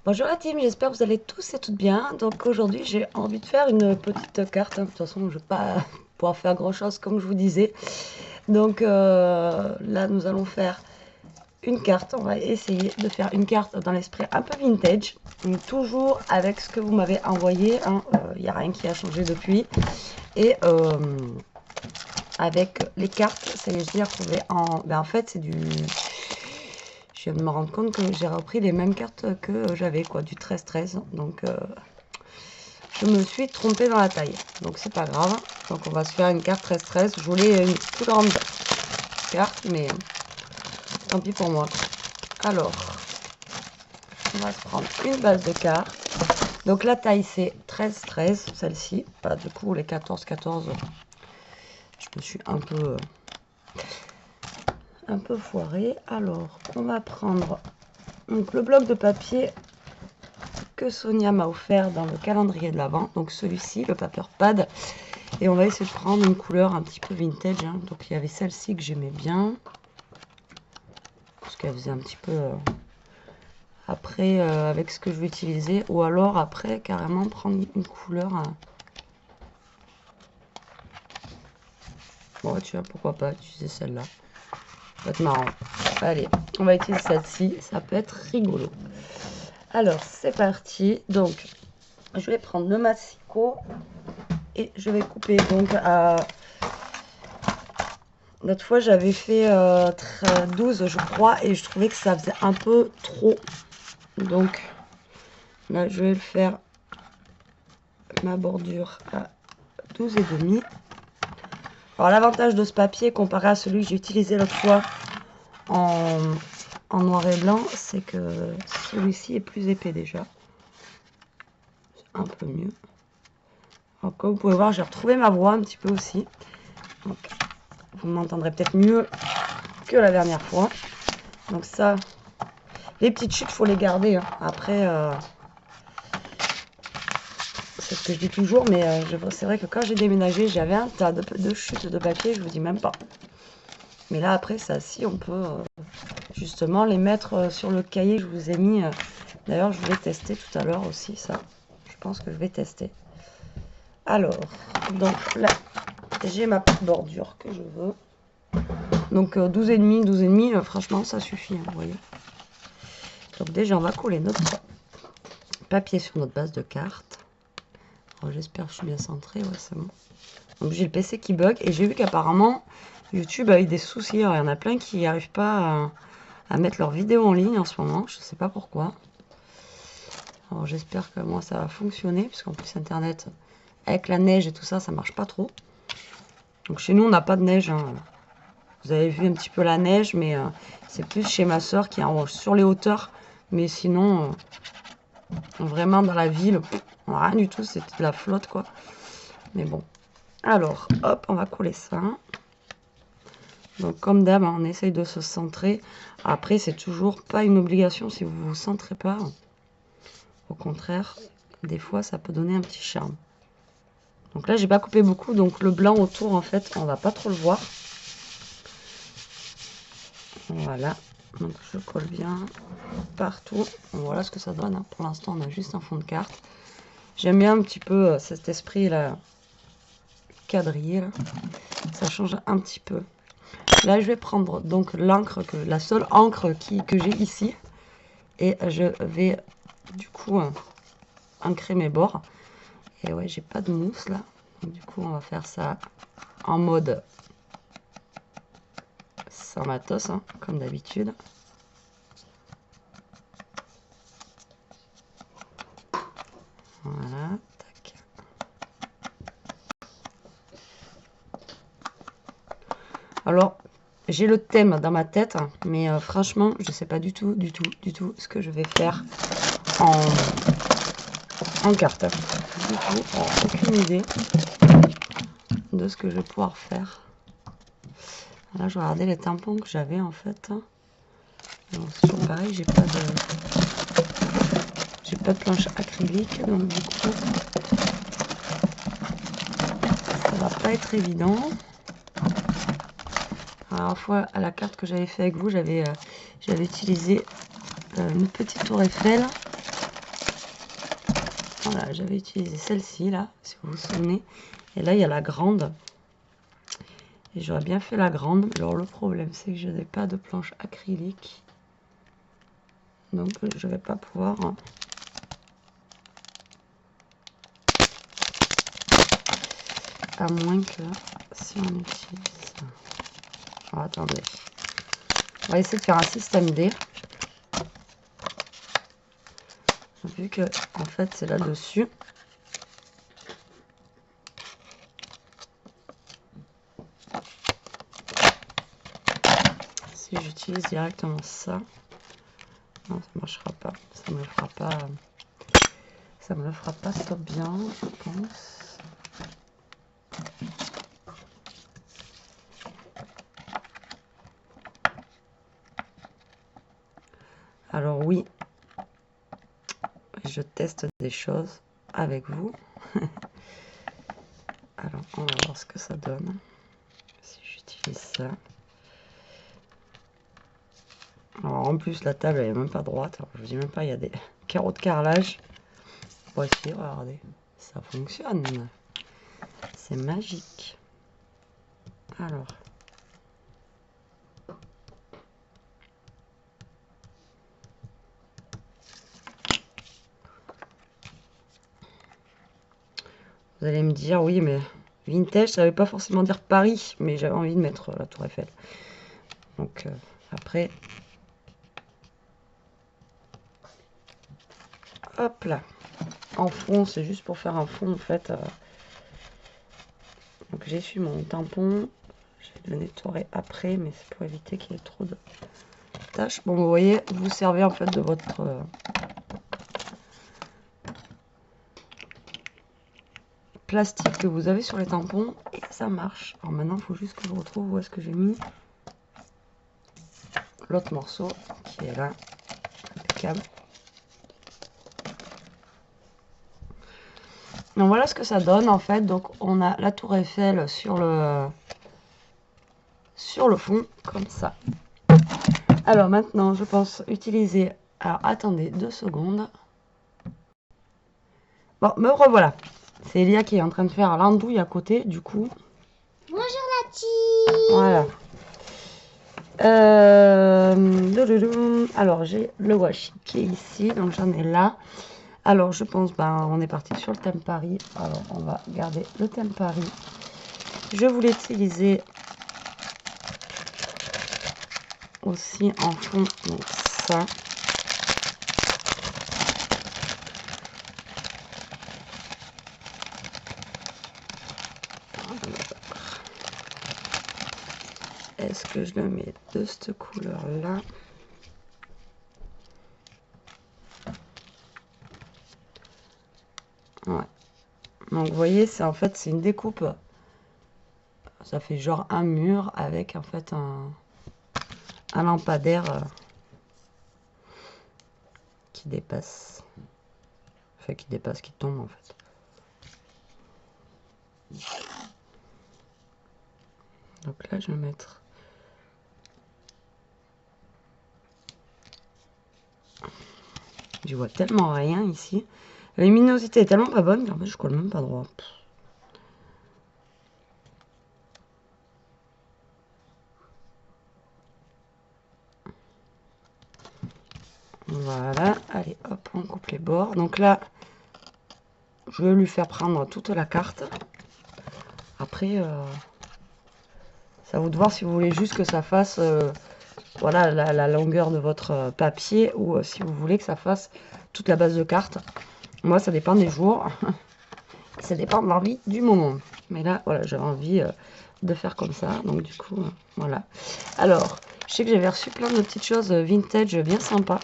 Bonjour la team, j'espère que vous allez tous et toutes bien. Donc aujourd'hui j'ai envie de faire une petite carte. De toute façon je ne vais pas pouvoir faire grand chose comme je vous disais. Donc là nous allons faire une carte. On va essayer de faire une carte dans l'esprit un peu vintage. Donc, toujours avec ce que vous m'avez envoyé. Il n'y a rien qui a changé depuis. Et avec les cartes, c'est-à-dire qu'on va en fait c'est du... Je viens de me rendre compte que j'ai repris les mêmes cartes que j'avais, quoi, du 13-13. Donc, je me suis trompée dans la taille. Donc, c'est pas grave. Donc, on va se faire une carte 13-13. Je voulais une plus grande carte, mais tant pis pour moi. Alors, on va se prendre une base de cartes. Donc, la taille, c'est 13-13, celle-ci. Bah, du coup, les 14-14, je me suis un peu foirée. Alors, on va prendre donc, le bloc de papier que Sonia m'a offert dans le calendrier de l'Avent. Donc celui-ci, le paper pad. Et on va essayer de prendre une couleur un petit peu vintage. Donc il y avait celle-ci que j'aimais bien. Parce qu'elle faisait un petit peu après avec ce que je vais utiliser. Ou alors après carrément prendre une couleur. Bon tu vois pourquoi pas utiliser celle-là. Ça va être marrant. Allez, on va utiliser celle-ci. Ça peut être rigolo. Alors c'est parti. Donc je vais prendre le massicot. Et je vais couper donc à... L'autre fois j'avais fait 12 je crois et je trouvais que ça faisait un peu trop. Donc là je vais le faire ma bordure à 12,5. Alors l'avantage de ce papier comparé à celui que j'ai utilisé l'autre fois en noir et blanc, c'est que celui-ci est plus épais déjà. C'est un peu mieux. Alors, comme vous pouvez voir, j'ai retrouvé ma voix un petit peu aussi. Donc, vous m'entendrez peut-être mieux que la dernière fois. Donc ça, les petites chutes, faut les garder. Après, c'est ce que je dis toujours, mais c'est vrai que quand j'ai déménagé, j'avais un tas de chutes de papier, je vous dis même pas. Mais là, après, ça, si on peut justement les mettre sur le cahier que je vous ai mis. D'ailleurs, je voulais tester tout à l'heure aussi, ça. Je pense que je vais tester. Alors, donc là, j'ai ma petite bordure que je veux. Donc 12,5, 12,5, franchement, ça suffit, vous voyez. Donc déjà, on va coller notre papier sur notre base de carte. J'espère que je suis bien centrée, ouais, c'est bon. Donc j'ai le PC qui bug et j'ai vu qu'apparemment YouTube a eu des soucis. Alors, il y en a plein qui n'arrivent pas à mettre leurs vidéos en ligne en ce moment. Je ne sais pas pourquoi. Alors j'espère que moi ça va fonctionner, puisqu'en plus Internet, avec la neige et tout ça, ça marche pas trop. Donc chez nous on n'a pas de neige. Vous avez vu un petit peu la neige, mais c'est plus chez ma soeur qui est sur les hauteurs. Mais sinon, vraiment dans la ville, rien du tout, c'était de la flotte quoi. Mais bon. Alors, hop, on va coller ça. Donc comme d'hab, on essaye de se centrer. Après, c'est toujours pas une obligation si vous ne vous centrez pas. Au contraire, des fois, ça peut donner un petit charme. Donc là, j'ai pas coupé beaucoup, donc le blanc autour, en fait, on va pas trop le voir. Voilà. Donc je colle bien partout. Voilà ce que ça donne. Pour l'instant, on a juste un fond de carte. J'aime bien un petit peu cet esprit là, quadrillé là. Ça change un petit peu. Là, je vais prendre donc l'encre, la seule encre que j'ai ici. Et je vais du coup ancrer mes bords. Et ouais, j'ai pas de mousse là. Donc, du coup, on va faire ça en mode sans matos, comme d'habitude. Voilà, tac. Alors, j'ai le thème dans ma tête, mais franchement, je sais pas du tout ce que je vais faire en carte. Du tout, aucune idée de ce que je vais pouvoir faire. Là, je regardais les tampons que j'avais en fait. Donc, c'est toujours pareil, j'ai pas de planche acrylique, donc du coup, ça va pas être évident. Alors, à la fois, à la carte que j'avais fait avec vous, j'avais utilisé une petite tour Eiffel. Voilà, j'avais utilisé celle-ci là, si vous vous souvenez. Et là, il y a la grande. Et j'aurais bien fait la grande. Alors le problème, c'est que je n'ai pas de planche acrylique. Donc je vais pas pouvoir... À moins que si on utilise... Oh, attendez. On va essayer de faire un système D. Vu que en fait c'est là-dessus. Si j'utilise directement ça, non, ça marchera pas. Ça me le fera pas. Ça me le fera pas stop bien, je pense. Alors oui, je teste des choses avec vous. Alors on va voir ce que ça donne si j'utilise ça. Alors en plus la table elle est même pas droite. Alors, je vous dis même pas, il y a des carreaux de carrelage. Voici, regardez, ça fonctionne. C'est magique. Alors. Vous allez me dire, oui, mais vintage, ça ne veut pas forcément dire Paris, mais j'avais envie de mettre la Tour Eiffel. Donc, après, hop là. En fond, c'est juste pour faire un fond, en fait. Donc, j'essuie mon tampon. Je vais le nettoyer après, mais c'est pour éviter qu'il y ait trop de taches. Bon, vous voyez, vous servez en fait de votre... plastique que vous avez sur les tampons et ça marche. Alors maintenant, il faut juste que je retrouve où est-ce que j'ai mis l'autre morceau qui est là, le câble. Donc voilà ce que ça donne en fait. Donc on a la Tour Eiffel sur le fond comme ça. Alors maintenant, je pense utiliser... Alors attendez 2 secondes. Bon, me revoilà. C'est Elia qui est en train de faire l'andouille à côté, du coup. Bonjour la team. Voilà. Alors, j'ai le washi qui est ici, donc j'en ai là. Alors, je pense, ben, on est parti sur le thème Paris. Alors, on va garder le thème Paris. Je voulais utiliser aussi en fond, donc ça. Est-ce que je le mets de cette couleur-là? Ouais. Donc vous voyez, c'est en fait c'est une découpe. Ça fait genre un mur avec en fait un lampadaire qui dépasse. Enfin qui dépasse, qui tombe en fait. Donc là je vais mettre. Je vois tellement rien ici. La luminosité est tellement pas bonne qu'en fait je colle même pas droit. Voilà, allez hop, on coupe les bords. Donc là, je vais lui faire prendre toute la carte. Après, c'est à vous de voir si vous voulez juste que ça fasse voilà, la longueur de votre papier ou si vous voulez que ça fasse toute la base de carte. Moi, ça dépend des jours. Ça dépend de l'envie du moment. Mais là, voilà, j'avais envie de faire comme ça. Donc du coup, voilà. Alors, je sais que j'avais reçu plein de petites choses vintage bien sympas.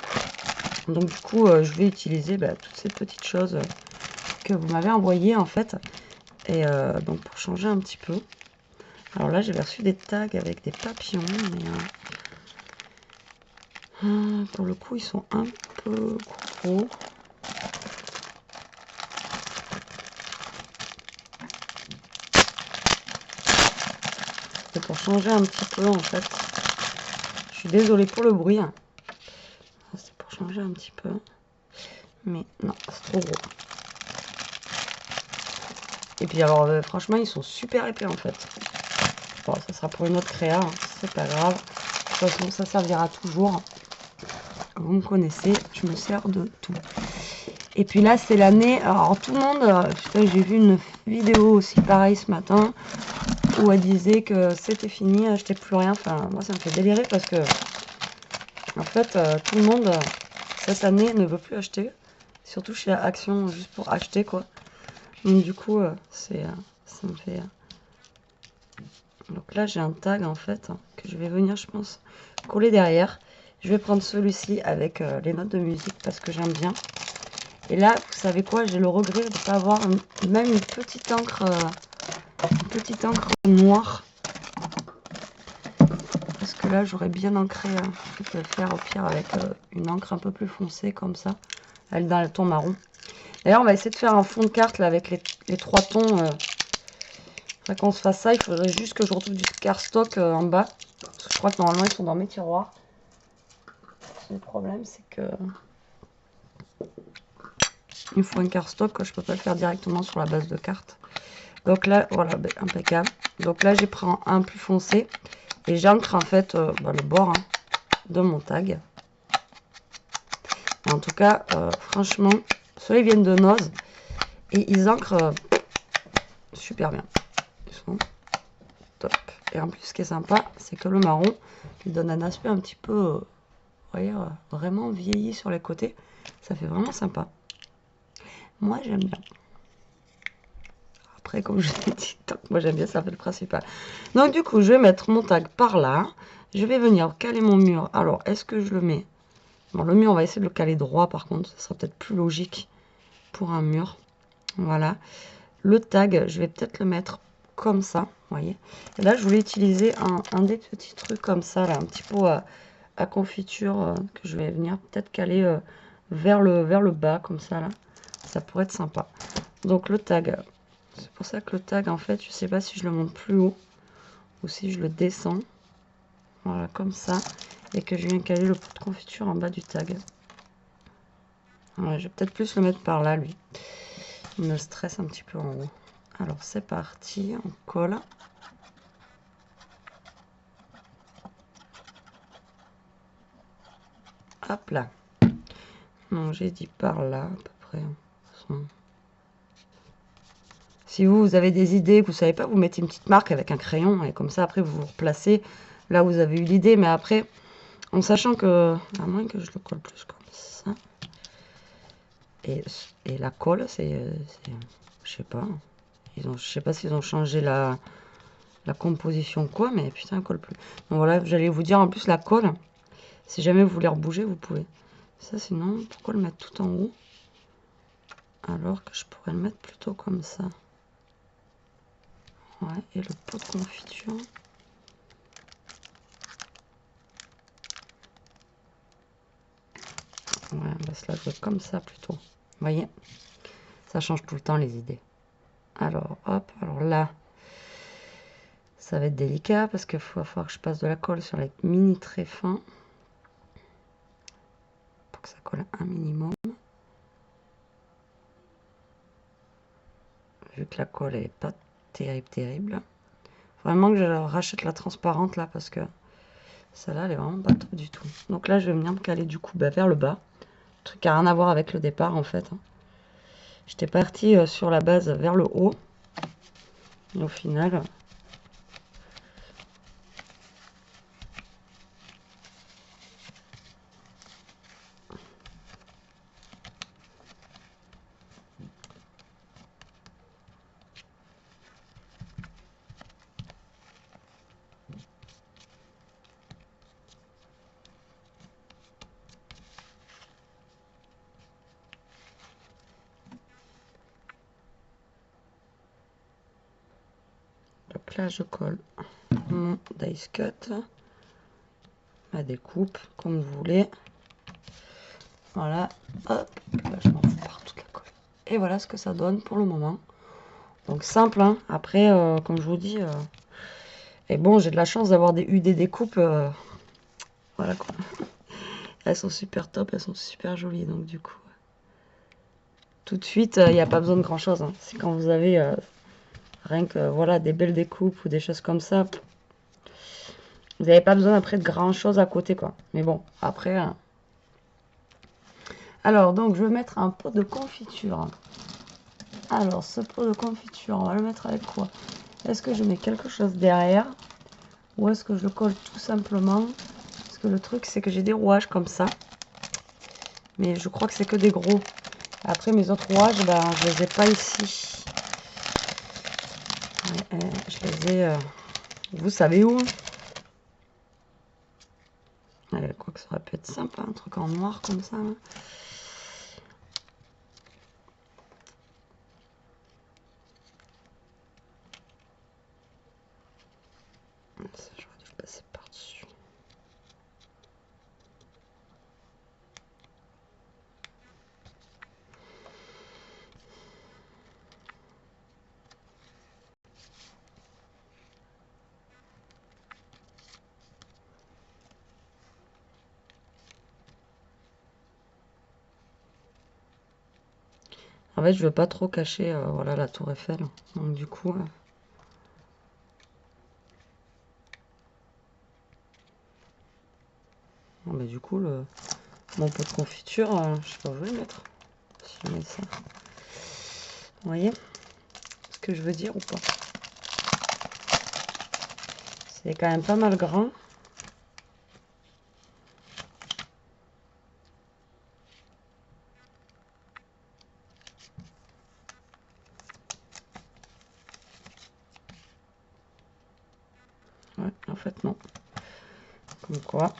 Donc du coup, je vais utiliser toutes ces petites choses que vous m'avez envoyées en fait. Et donc pour changer un petit peu. Alors là, j'avais reçu des tags avec des papillons. Mais pour le coup, ils sont un peu gros. C'est pour changer un petit peu en fait. Je suis désolée pour le bruit. C'est pour changer un petit peu. Mais non, c'est trop gros. Et puis alors, franchement, ils sont super épais en fait. Bon, ça sera pour une autre créa, hein. C'est pas grave. De toute façon, ça servira toujours. Vous me connaissez, je me sers de tout. Et puis là, c'est l'année. Alors, tout le monde. Putain, j'ai vu une vidéo aussi pareil ce matin où elle disait que c'était fini, acheter plus rien. Enfin, moi, ça me fait délirer parce que, en fait, tout le monde cette année ne veut plus acheter. Surtout chez Action, juste pour acheter quoi. Donc, du coup, ça me fait. Donc là, j'ai un tag en fait que je vais venir, je pense, coller derrière. Je vais prendre celui-ci avec les notes de musique parce que j'aime bien. Et là, vous savez quoi, j'ai le regret de ne pas avoir même une petite encre noire. Parce que là, j'aurais bien ancré. Je peux le faire au pire avec une encre un peu plus foncée comme ça. Elle est dans le ton marron. D'ailleurs, on va essayer de faire un fond de carte là, avec les 3 tons. Après qu'on se fasse ça, il faudrait juste que je retrouve du cardstock en bas. Parce que je crois que normalement, ils sont dans mes tiroirs. Le problème, c'est que il faut un cardstock que je peux pas le faire directement sur la base de carte. Donc là, voilà, ben, impeccable. Donc là, j'ai pris un plus foncé et j'ancre en fait le bord de mon tag. Et en tout cas, franchement, ceux-là ils viennent de Noz et ils ancrent super bien. Ils sont top. Et en plus, ce qui est sympa, c'est que le marron lui donne un aspect un petit peu, vous voyez, vraiment vieilli sur les côtés. Ça fait vraiment sympa. Moi, j'aime bien. Après, comme je l'ai dit, moi j'aime bien, ça fait le principal. Donc du coup, je vais mettre mon tag par là. Je vais venir caler mon mur. Alors, est-ce que je le mets? Bon, le mur, on va essayer de le caler droit, par contre. Ce sera peut-être plus logique pour un mur. Voilà. Le tag, je vais peut-être le mettre comme ça, vous voyez. Et là, je voulais utiliser un des petits trucs comme ça, là, un petit pot à confiture que je vais venir peut-être caler vers le bas, comme ça, là. Ça pourrait être sympa. Donc, le tag... C'est pour ça que le tag, en fait, je sais pas si je le monte plus haut ou si je le descends. Voilà, comme ça. Et que je viens caler le pot de confiture en bas du tag. Voilà, je vais peut-être plus le mettre par là, lui. Il me stresse un petit peu en haut. Alors, c'est parti. On colle. Hop là. Non, j'ai dit par là, à peu près. Si vous avez des idées que vous savez pas, vous mettez une petite marque avec un crayon et comme ça après vous vous replacez là où vous avez eu l'idée. Mais après, en sachant que, à moins que je le colle plus comme ça. Et la colle, je sais pas. Je sais pas s'ils ont changé la composition quoi, mais putain, elle colle plus. Donc voilà, j'allais vous dire en plus la colle. Si jamais vous voulez rebouger, vous pouvez. Ça sinon, pourquoi le mettre tout en haut alors que je pourrais le mettre plutôt comme ça. Ouais, et le pot de confiture. Ouais, on va se la jouer comme ça plutôt. Vous voyez, ça change tout le temps les idées. Alors, hop, alors là, ça va être délicat parce qu'il va falloir que je passe de la colle sur les mini traits fins. Pour que ça colle un minimum. Vu que la colle est pas terrible. Vraiment que je rachète la transparente là parce que celle-là elle est vraiment pas top du tout. Donc là je vais venir me caler du coup vers le bas. Truc qui n'a rien à voir avec le départ en fait. J'étais partie sur la base vers le haut. Et au final... Donc là je colle mon dice cut. Ma découpe, comme vous voulez. Voilà, hop, là, je m'en fous partout la colle. Et voilà ce que ça donne pour le moment. Donc simple, hein. Après, comme je vous dis, et bon, j'ai de la chance d'avoir eu des découpes, voilà quoi. Elles sont super top, elles sont super jolies, donc du coup, tout de suite, il n'y a pas besoin de grand chose, hein. C'est quand vous avez Rien que, voilà, des belles découpes ou des choses comme ça. Vous n'avez pas besoin après de grand chose à côté, quoi. Mais bon, après... Alors, donc, je vais mettre un pot de confiture. Alors, ce pot de confiture, on va le mettre avec quoi? Est-ce que je mets quelque chose derrière? Ou est-ce que je le colle tout simplement? Parce que le truc, c'est que j'ai des rouages comme ça. Mais je crois que c'est que des gros. Après, mes autres rouages, ben, je les ai pas ici. Ouais, je les ai... vous savez où? Je crois que ça aurait pu être sympa, un truc en noir comme ça. Là. Ça, j'aurais dû passer par-dessus. En fait, je veux pas trop cacher voilà, la tour Eiffel. Donc du coup... bon, bah, du coup, mon pot de confiture, je sais pas où je vais le mettre. Si je mets ça. Vous voyez ce que je veux dire ou pas? C'est quand même pas mal grand. Ouais, en fait, non. Comme quoi.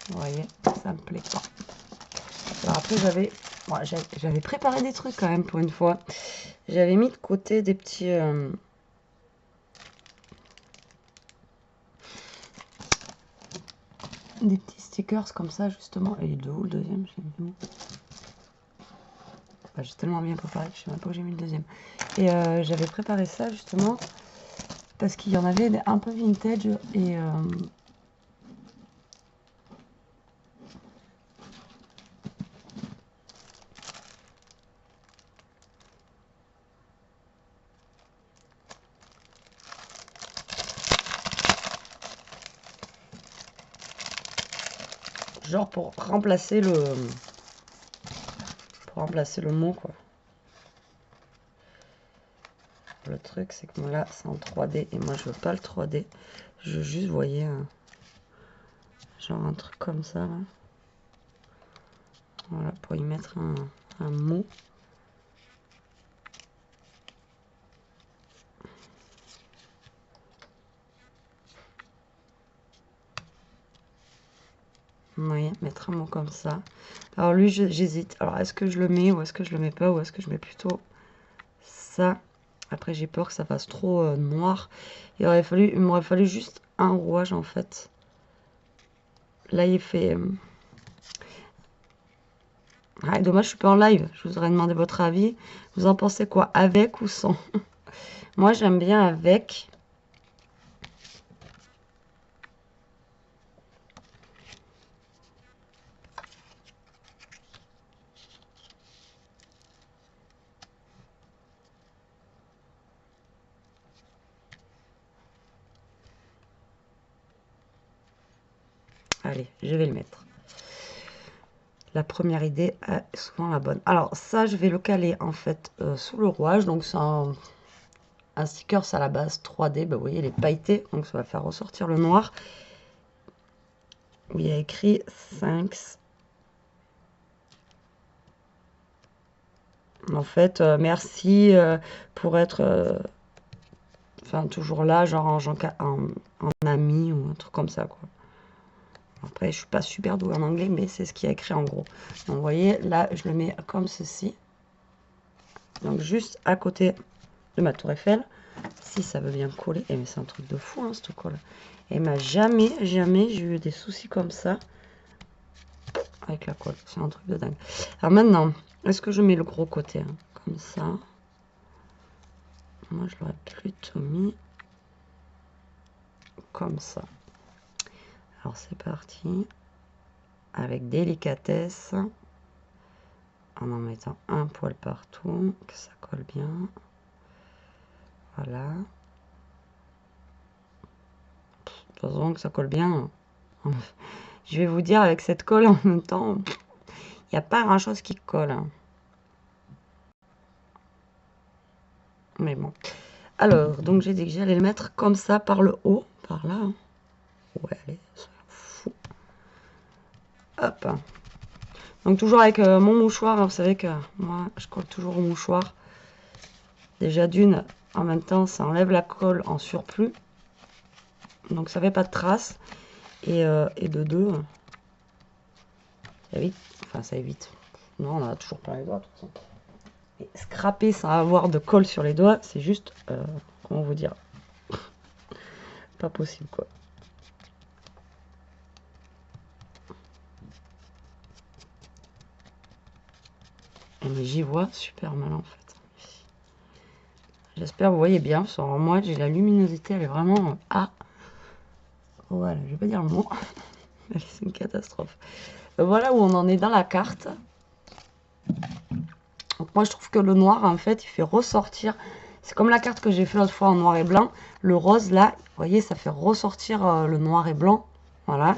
Vous voyez, ça me plaît pas. Alors après, j'avais préparé des trucs quand même pour une fois. J'avais mis de côté des petits... des petits stickers comme ça, justement. Et de où le deuxième? J'ai mis où? Bah, j'ai tellement bien préparé que je sais même pas où j'ai mis le deuxième. Et j'avais préparé ça, justement, parce qu'il y en avait un peu vintage et... genre pour remplacer le mot, quoi. Le truc, c'est que moi, là, c'est en 3D. Et moi, je veux pas le 3D. Je veux juste, vous voyez, genre un truc comme ça, là. Voilà, pour y mettre un mot. Vous voyez, mettre un mot comme ça. Alors lui, j'hésite. Alors, est-ce que je le mets ou est-ce que je le mets pas? Ou est-ce que je mets plutôt ça? Après, j'ai peur que ça fasse trop noir. Il m'aurait fallu juste un rouage, en fait. Là, il fait... ouais, dommage, je suis pas en live. Je vous aurais demandé votre avis. Vous en pensez quoi? Avec ou sans? Moi, j'aime bien avec. Allez, je vais le mettre. La première idée est souvent la bonne. Alors, ça, je vais le caler, en fait, sous le rouage. Donc, c'est un sticker, c'est à la base 3D. Ben, vous voyez, il est pailleté. Donc, ça va faire ressortir le noir. Il y a écrit Thanks. En fait, merci pour être... enfin, toujours là, genre en ami ou un truc comme ça, quoi. Après, je suis pas super douée en anglais, mais c'est ce qui est écrit en gros. Donc, vous voyez, là, je le mets comme ceci. Donc, juste à côté de ma tour Eiffel. Si ça veut bien coller. Et mais c'est un truc de fou, hein, ce colle. Et mais jamais j'ai eu des soucis comme ça avec la colle. C'est un truc de dingue. Alors maintenant, est-ce que je mets le gros côté, hein, comme ça? Moi, je l'aurais plutôt mis comme ça. Alors, c'est parti. avec délicatesse, en mettant un poil partout, que ça colle bien. Voilà. De toute façon, que ça colle bien. Je vais vous dire, avec cette colle en même temps, il n'y a pas grand chose qui colle. Mais bon. Alors, donc j'ai dit que j'allais le mettre comme ça par le haut, par là. Ouais, allez, c'est fou. Hop. Donc toujours avec mon mouchoir, vous savez que moi je colle toujours au mouchoir. Déjà d'une, en même temps ça enlève la colle en surplus. Donc ça fait pas de traces. Et de deux, ça évite. Enfin ça évite. Non, on en a toujours plein les doigts de toute façon. Et scraper sans avoir de colle sur les doigts, c'est juste, comment vous dire, pas possible quoi. Mais j'y vois super mal en fait. J'espère que vous voyez bien. Sur moi, j'ai la luminosité, elle est vraiment à. Voilà, je vais pas dire le mot. C'est une catastrophe. Voilà où on en est dans la carte. Donc moi, je trouve que le noir, en fait, il fait ressortir. C'est comme la carte que j'ai fait l'autre fois en noir et blanc. Le rose, là, vous voyez, ça fait ressortir le noir et blanc. Voilà.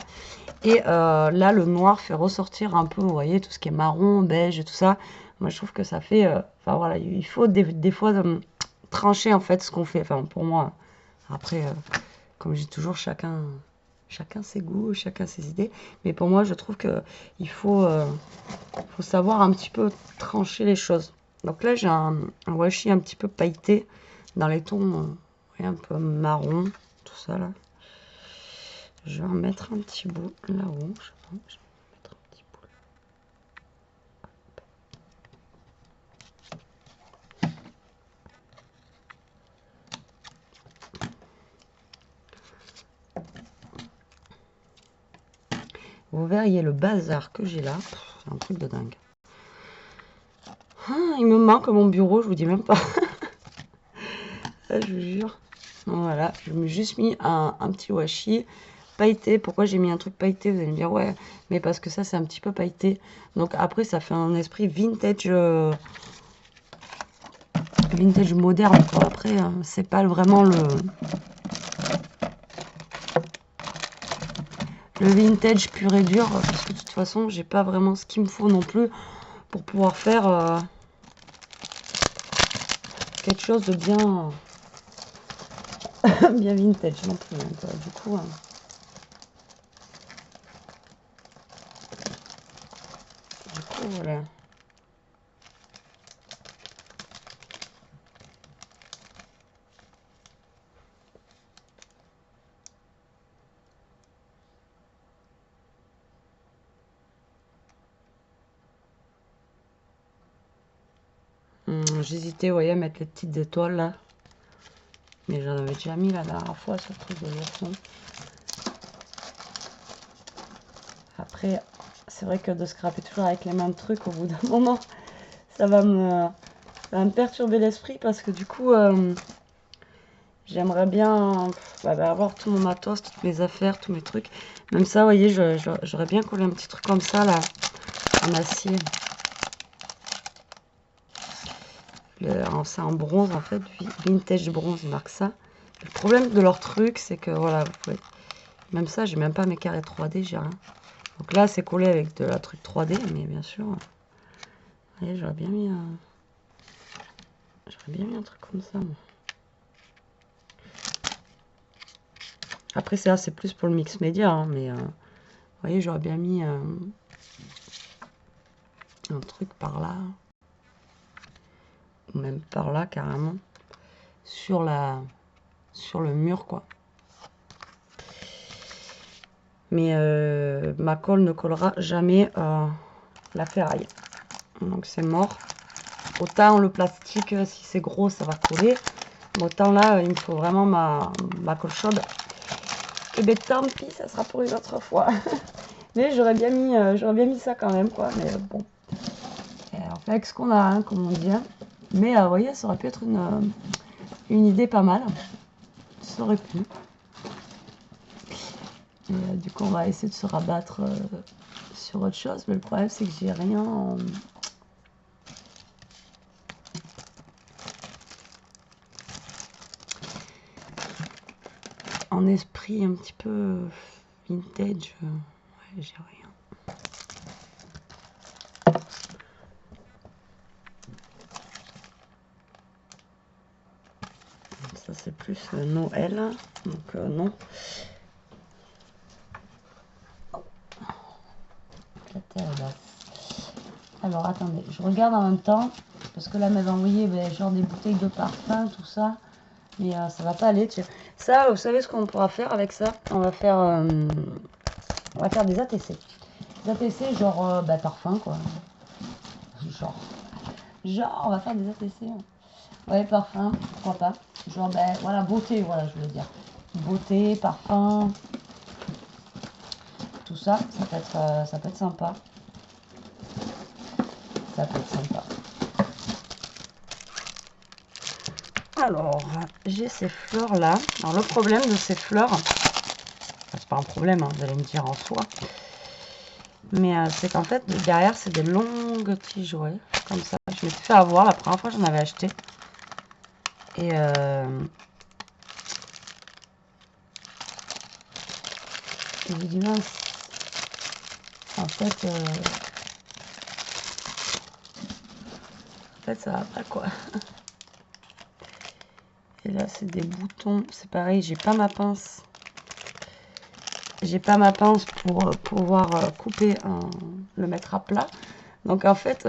Et là, le noir fait ressortir un peu, vous voyez, tout ce qui est marron, beige et tout ça. Moi, je trouve que ça fait... Enfin, voilà, il faut des fois trancher, en fait, ce qu'on fait. Enfin, pour moi, après, comme je dis toujours, chacun ses goûts, chacun ses idées. Mais pour moi, je trouve qu'il faut savoir un petit peu trancher les choses. Donc là, j'ai un washi un petit peu pailleté dans les tons un peu marron, tout ça là. Je vais en mettre un petit bout là-haut. Je sais pas, je vais en mettre un petit bout. Vous verriez le bazar que j'ai là. C'est un truc de dingue. Ah, il me manque mon bureau, je vous dis même pas. Ça, je vous jure. Voilà, je me suis juste mis un petit washi pailleté. Pourquoi j'ai mis un truc pailleté? Vous allez me dire, ouais, mais parce que ça, c'est un petit peu pailleté. Donc après, ça fait un esprit vintage, vintage moderne. Quoi. Après, c'est pas vraiment le vintage pur et dur. Parce que de toute façon, j'ai pas vraiment ce qu'il me faut non plus pour pouvoir faire quelque chose de bien, bien vintage non plus. Donc, du coup... voilà. J'hésitais, vous voyez, à mettre les petites étoiles là. Mais j'en avais déjà mis la dernière fois ce truc de leçon. Après, c'est vrai que de scraper toujours avec les mêmes trucs, au bout d'un moment, ça va me perturber l'esprit parce que du coup, j'aimerais bien avoir tout mon matos, toutes mes affaires, tous mes trucs. Même ça, vous voyez, j'aurais bien collé un petit truc comme ça là, en acier. C'est en bronze en fait, vintage bronze, ils marquent ça. Le problème de leur truc, c'est que voilà, vous pouvez... même ça, j'ai même pas mes carrés 3D, j'ai rien. Donc là, c'est collé avec de la truc 3D, mais bien sûr, vous voyez, j'aurais bien mis un truc comme ça. Moi. Après, ça, c'est plus pour le mix média, hein, mais vous voyez, j'aurais bien mis un truc par là, ou même par là carrément, sur le mur, quoi. Mais ma colle ne collera jamais la ferraille. Donc c'est mort. Autant le plastique, si c'est gros, ça va coller. Mais autant là, il me faut vraiment ma colle chaude. Et bien tant pis, ça sera pour une autre fois. Mais j'aurais bien mis ça quand même, quoi. Mais bon. On fait avec ce qu'on a, hein, comme on dit. Mais vous voyez, ça aurait pu être une idée pas mal. Ça aurait pu. Et, du coup, on va essayer de se rabattre sur autre chose, mais le problème c'est que j'ai rien en esprit un petit peu vintage. Ouais, j'ai rien. Ça c'est plus Noël, donc non. Alors attendez, je regarde en même temps, parce que là elle m'avait envoyé genre des bouteilles de parfum, tout ça, mais ça va pas aller. Ça, vous savez ce qu'on pourra faire avec ça? On va faire des ATC. Des ATC genre parfum quoi. Genre on va faire des ATC. Hein. Ouais, parfum, pourquoi pas. Genre voilà, beauté, voilà je veux dire. Beauté, parfum, tout ça, ça peut être sympa. Ça peut être sympa. Alors, j'ai ces fleurs là. Alors le problème de ces fleurs, c'est pas un problème, hein, vous allez me dire en soi, mais c'est qu'en fait derrière c'est des longues tiges, ouais, comme ça. Je me suis fait avoir la première fois que j'en avais acheté. Et j'ai dit mince, en fait ça va pas quoi. Et là c'est des boutons, c'est pareil, j'ai pas ma pince. J'ai pas ma pince pour pouvoir couper, le mettre à plat. Donc en fait,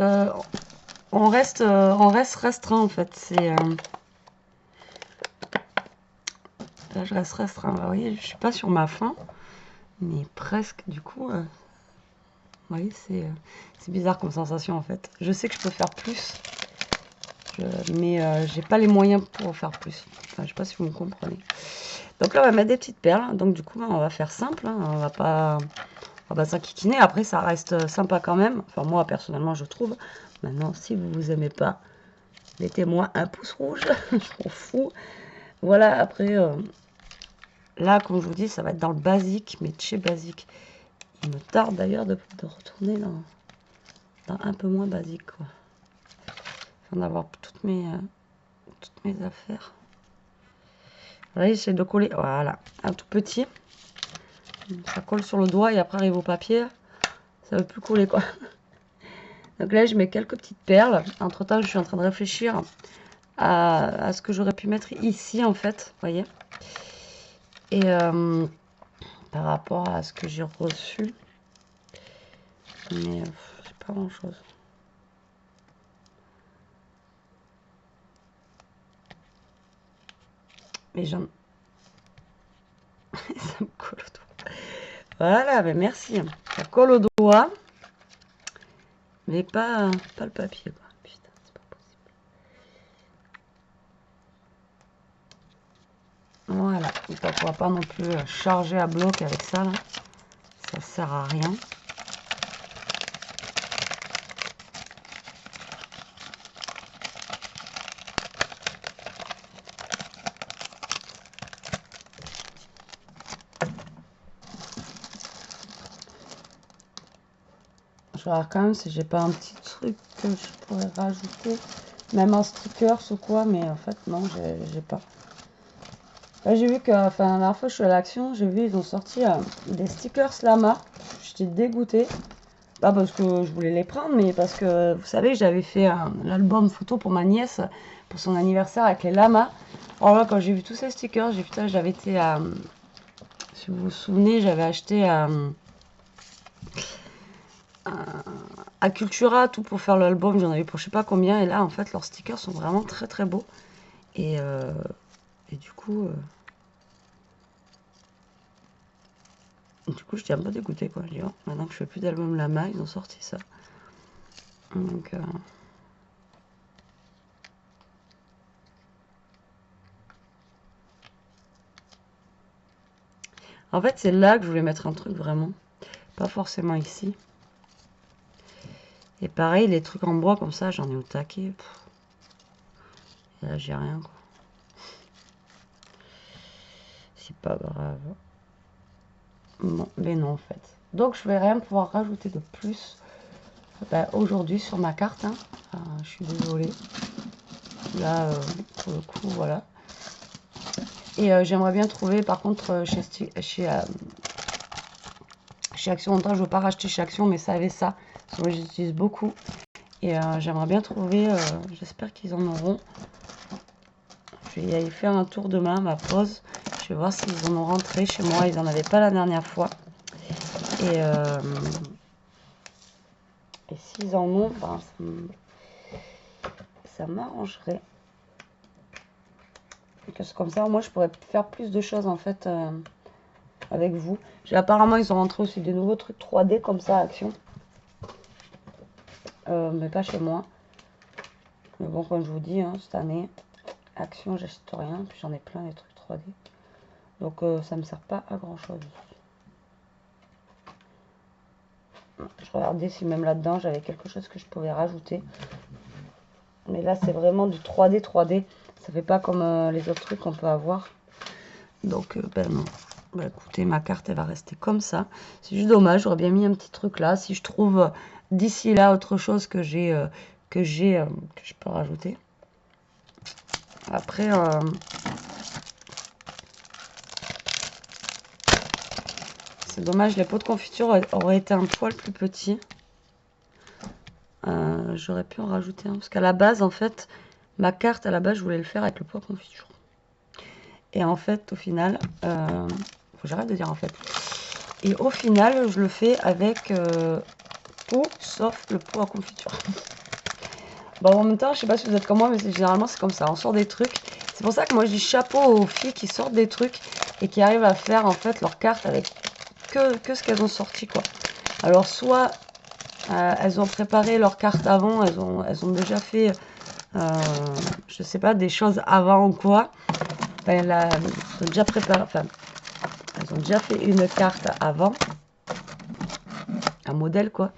on reste restreint en fait. Là je reste restreint. Vous voyez, je suis pas sur ma fin, mais presque. Du coup, vous voyez, c'est bizarre comme sensation en fait. Je sais que je peux faire plus, mais j'ai pas les moyens pour faire plus. Enfin, je sais pas si vous me comprenez. Donc là, on va mettre des petites perles. Donc du coup, on va faire simple. Hein. On va pas s'enquiquiner. Après, ça reste sympa quand même. Enfin, moi, personnellement, je trouve. Maintenant, si vous vous aimez pas, mettez-moi un pouce rouge. Je m'en fous. Voilà, après, là, comme je vous dis, ça va être dans le basique, mais de chez basique. Il me tarde d'ailleurs de retourner dans un peu moins basique, quoi. Afin d'avoir toutes mes affaires. Là, j'essaie de coller, voilà, un tout petit. Ça colle sur le doigt et après arrive au papier. Ça ne veut plus coller, quoi. Donc là, je mets quelques petites perles. Entre temps, je suis en train de réfléchir à ce que j'aurais pu mettre ici, en fait. Vous voyez. Et par rapport à ce que j'ai reçu. Mais c'est pas grand chose. Mais j'en... ça me colle au doigt. Voilà, ben merci. Ça colle au doigt. Mais pas le papier, quoi. Putain, c'est pas possible. Voilà. Donc, on ne va pas non plus charger à bloc avec ça, là. Ça sert à rien. Je vais voir quand même si j'ai pas un petit truc que je pourrais rajouter. Même un sticker ou quoi, mais en fait, non, j'ai pas. Là, j'ai vu que, enfin, la dernière fois que je suis à l'Action, j'ai vu, ils ont sorti des stickers Lama. J'étais dégoûtée. Pas parce que je voulais les prendre, mais parce que, vous savez, j'avais fait l'album photo pour ma nièce, pour son anniversaire avec les lamas. Alors là, quand j'ai vu tous ces stickers, j'ai putain, j'avais été à... Si vous vous souvenez, j'avais acheté à Cultura, tout pour faire l'album, j'en avais pour je sais pas combien, et là, en fait, leurs stickers sont vraiment très très beaux. Et du coup... j'étais un peu dégoûtée, quoi. Je dis, oh, maintenant que je fais plus d'album Lama, ils ont sorti ça. Donc, en fait, c'est là que je voulais mettre un truc vraiment. Pas forcément ici. Et pareil, les trucs en bois comme ça, j'en ai au taquet. Et là, j'ai rien, quoi. C'est pas grave. Bon, mais non en fait. Donc je vais rien pouvoir rajouter de plus aujourd'hui sur ma carte. Hein. Je suis désolée. Là, pour le coup, voilà. Et j'aimerais bien trouver, par contre, chez Action, longtemps, je ne veux pas racheter chez Action, mais ça avait ça. Parce que moi, j'utilise beaucoup. Et j'aimerais bien trouver, j'espère qu'ils en auront. Je vais y aller faire un tour demain, ma pause. Je vais voir s'ils en ont rentré chez moi. Ils n'en avaient pas la dernière fois. Et s'ils en ont, ben, ça m'arrangerait. Parce que comme ça, moi, je pourrais faire plus de choses, en fait, avec vous. Apparemment, ils ont rentré aussi des nouveaux trucs 3D, comme ça, à Action. Mais pas chez moi. Mais bon, comme je vous dis, hein, cette année, Action, j'achète rien. Puis j'en ai plein, des trucs 3D. Donc, ça me sert pas à grand-chose. Je regardais si même là-dedans, j'avais quelque chose que je pouvais rajouter. Mais là, c'est vraiment du 3D, 3D. Ça fait pas comme les autres trucs qu'on peut avoir. Donc, ben non. Ben, écoutez, ma carte, elle va rester comme ça. C'est juste dommage, j'aurais bien mis un petit truc là. Si je trouve d'ici là autre chose que que je peux rajouter. Après, c'est dommage, les pots de confiture auraient été un poil plus petits. J'aurais pu en rajouter un. Parce qu'à la base, en fait, ma carte, à la base, je voulais le faire avec le pot de confiture. Et en fait, au final, faut que j'arrête de dire en fait. Et au final, je le fais avec tout sauf le pot à confiture. Bon, en même temps, je sais pas si vous êtes comme moi, mais généralement c'est comme ça. On sort des trucs. C'est pour ça que moi je dis chapeau aux filles qui sortent des trucs et qui arrivent à faire en fait leur carte avec que ce qu'elles ont sorti quoi. Alors soit elles ont préparé leur carte avant, elles ont déjà fait, je sais pas, des choses avant ou quoi. Elles ont déjà préparé, enfin, elles ont déjà fait une carte avant, un modèle quoi.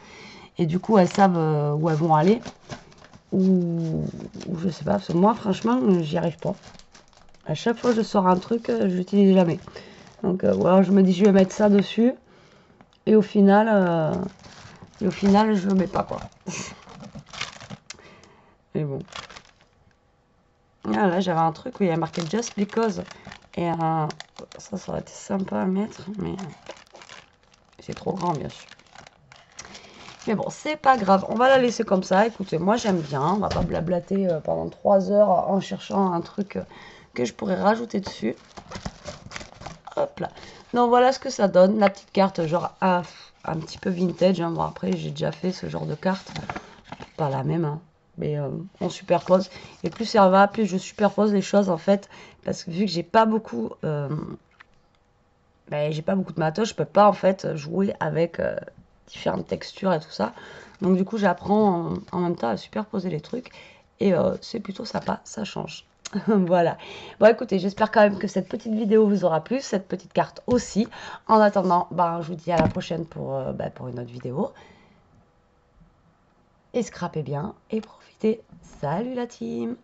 Et du coup elles savent où elles vont aller. Ou je sais pas, parce que moi franchement j'y arrive pas. À chaque fois que je sors un truc, je l'utilise jamais. Donc ou alors je me dis je vais mettre ça dessus et au final je le mets pas quoi. Mais bon. Ah, là j'avais un truc où il y a marqué Just Because et ça aurait été sympa à mettre mais c'est trop grand bien sûr. Mais bon, c'est pas grave, on va la laisser comme ça. Écoutez, moi j'aime bien, on va pas blablater pendant 3 heures en cherchant un truc que je pourrais rajouter dessus. Hop là. Donc voilà ce que ça donne, la petite carte genre un petit peu vintage. Hein. Bon après j'ai déjà fait ce genre de carte, pas la même, hein. Mais on superpose. Et plus ça va, plus je superpose les choses en fait. Parce que vu que j'ai pas beaucoup de matos, je peux pas en fait jouer avec différentes textures et tout ça. Donc du coup j'apprends en même temps à superposer les trucs. Et c'est plutôt sympa, ça change. Voilà. Bon écoutez, j'espère quand même que cette petite vidéo vous aura plu, cette petite carte aussi. En attendant, je vous dis à la prochaine pour une autre vidéo. Et scrapez bien et profitez. Salut la team!